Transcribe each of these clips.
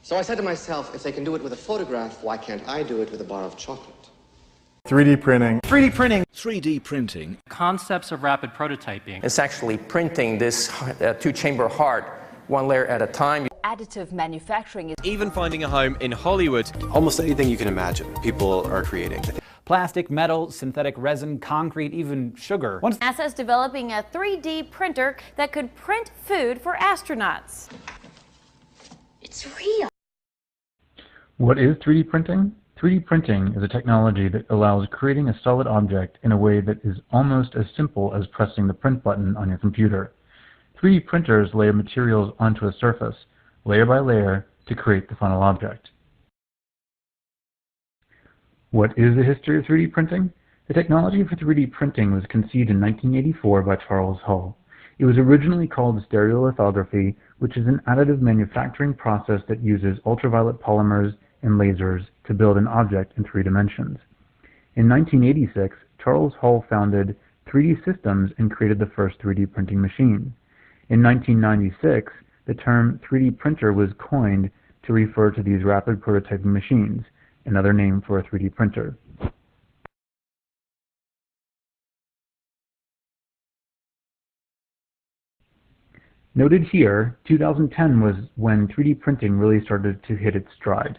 So I said to myself, if they can do it with a photograph, why can't I do it with a bar of chocolate? 3D printing. 3D printing. 3D printing. Concepts of rapid prototyping. It's actually printing this two-chamber heart one layer at a time. Additive manufacturing is even finding a home in Hollywood. Almost anything you can imagine, people are creating. Plastic, metal, synthetic resin, concrete, even sugar. NASA is developing a 3D printer that could print food for astronauts. It's real. What is 3D printing? 3D printing is a technology that allows creating a solid object in a way that is almost as simple as pressing the print button on your computer. 3D printers layer materials onto a surface, layer by layer, to create the final object. What is the history of 3D printing? The technology for 3D printing was conceived in 1984 by Charles Hull. It was originally called stereolithography, which is an additive manufacturing process that uses ultraviolet polymers and lasers to build an object in 3 dimensions. In 1986, Charles Hull founded 3D Systems and created the first 3D printing machine. In 1996, the term 3D printer was coined to refer to these rapid prototyping machines, another name for a 3D printer. Noted here, 2010 was when 3D printing really started to hit its stride.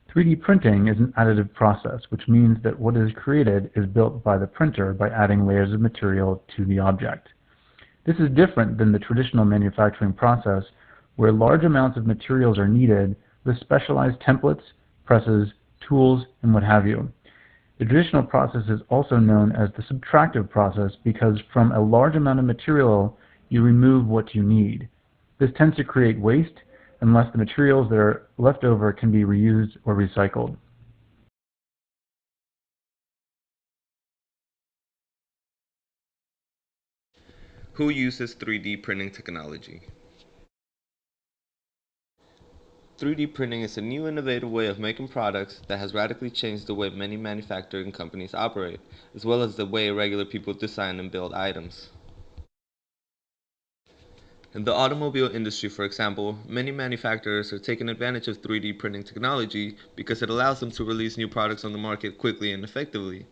"3D printing is an additive process, which means that what is created is built by the printer by adding layers of material to the object. This is different than the traditional manufacturing process, where large amounts of materials are needed with specialized templates, presses, tools, and what have you. The traditional process is also known as the subtractive process because from a large amount of material, you remove what you need. This tends to create waste unless the materials that are left over can be reused or recycled. Who uses 3D printing technology? 3D printing is a new innovative way of making products that has radically changed the way many manufacturing companies operate, as well as the way regular people design and build items. In the automobile industry, for example, many manufacturers are taking advantage of 3D printing technology because it allows them to release new products on the market quickly and effectively.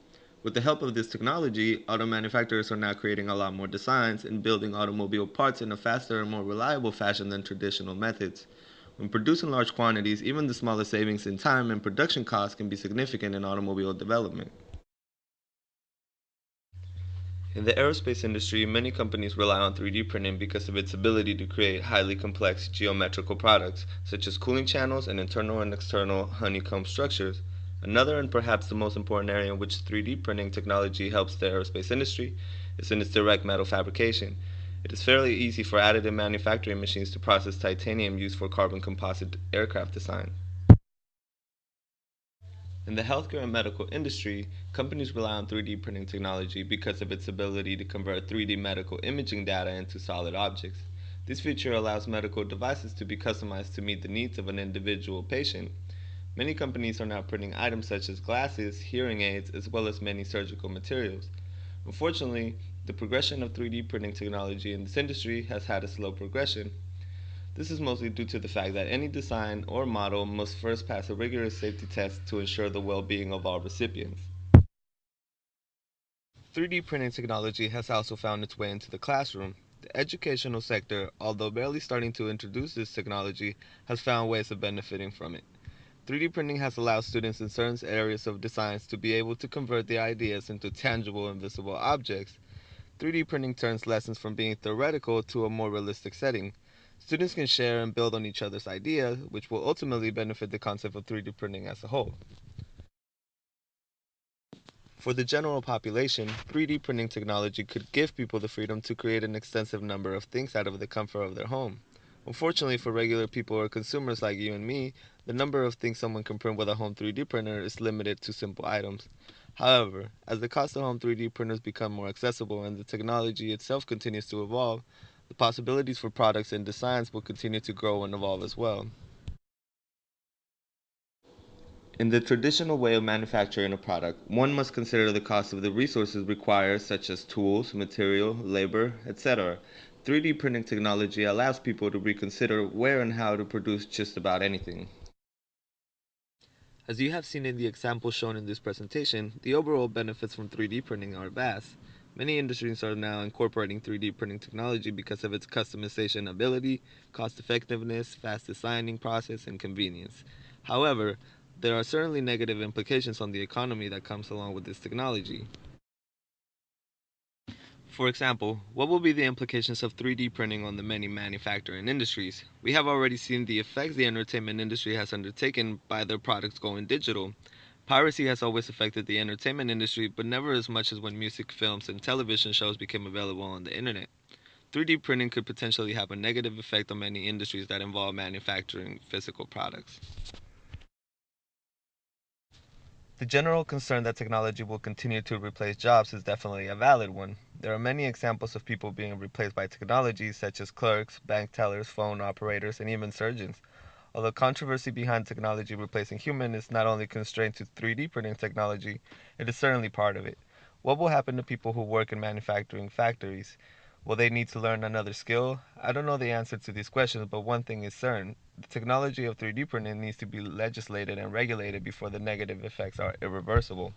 With the help of this technology, auto manufacturers are now creating a lot more designs and building automobile parts in a faster and more reliable fashion than traditional methods. When producing large quantities, even the smallest savings in time and production costs can be significant in automobile development. In the aerospace industry, many companies rely on 3D printing because of its ability to create highly complex geometrical products, such as cooling channels and internal and external honeycomb structures. Another and perhaps the most important area in which 3D printing technology helps the aerospace industry is in its direct metal fabrication. It is fairly easy for additive manufacturing machines to process titanium used for carbon composite aircraft design. In the healthcare and medical industry, companies rely on 3D printing technology because of its ability to convert 3D medical imaging data into solid objects. This feature allows medical devices to be customized to meet the needs of an individual patient. Many companies are now printing items such as glasses, hearing aids, as well as many surgical materials. Unfortunately, the progression of 3D printing technology in this industry has had a slow progression. This is mostly due to the fact that any design or model must first pass a rigorous safety test to ensure the well-being of all recipients. 3D printing technology has also found its way into the classroom. The educational sector, although barely starting to introduce this technology, has found ways of benefiting from it. 3D printing has allowed students in certain areas of designs to be able to convert their ideas into tangible and visible objects. 3D printing turns lessons from being theoretical to a more realistic setting. Students can share and build on each other's ideas, which will ultimately benefit the concept of 3D printing as a whole. For the general population, 3D printing technology could give people the freedom to create an extensive number of things out of the comfort of their home. Unfortunately, for regular people or consumers like you and me, the number of things someone can print with a home 3D printer is limited to simple items. However, as the cost of home 3D printers become more accessible and the technology itself continues to evolve, the possibilities for products and designs will continue to grow and evolve as well. In the traditional way of manufacturing a product, one must consider the cost of the resources required, such as tools, material, labor, etc. 3D printing technology allows people to reconsider where and how to produce just about anything. As you have seen in the example shown in this presentation, the overall benefits from 3D printing are vast. Many industries are now incorporating 3D printing technology because of its customization ability, cost effectiveness, fast designing process, and convenience. However, there are certainly negative implications on the economy that comes along with this technology. For example, what will be the implications of 3D printing on the many manufacturing industries? We have already seen the effects the entertainment industry has undertaken by their products going digital. Piracy has always affected the entertainment industry, but never as much as when music, films, and television shows became available on the internet. 3D printing could potentially have a negative effect on many industries that involve manufacturing physical products. The general concern that technology will continue to replace jobs is definitely a valid one. There are many examples of people being replaced by technology, such as clerks, bank tellers, phone operators, and even surgeons. Although controversy behind technology replacing humans is not only constrained to 3D printing technology, it is certainly part of it. What will happen to people who work in manufacturing factories? Will they need to learn another skill? I don't know the answer to these questions, but one thing is certain. The technology of 3D printing needs to be legislated and regulated before the negative effects are irreversible.